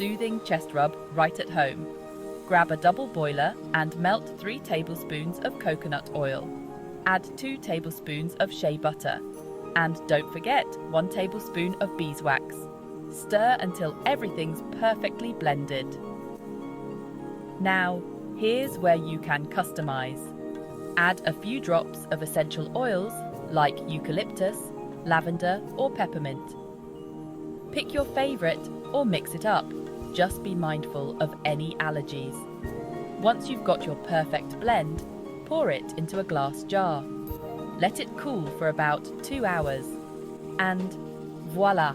soothing chest rub right at home. Grab a double boiler and melt 3 tablespoons of coconut oil. Add 2 tablespoons of shea butter. And don't forget 1 tablespoon of beeswax. Stir until everything's perfectly blended. Now, here's where you can customize. Add a few drops of essential oils like eucalyptus, lavender or peppermint. Pick your favorite or mix it up. Just be mindful of any allergies. Once you've got your perfect blend, pour it into a glass jar. Let it cool for about 2 hours. And voila!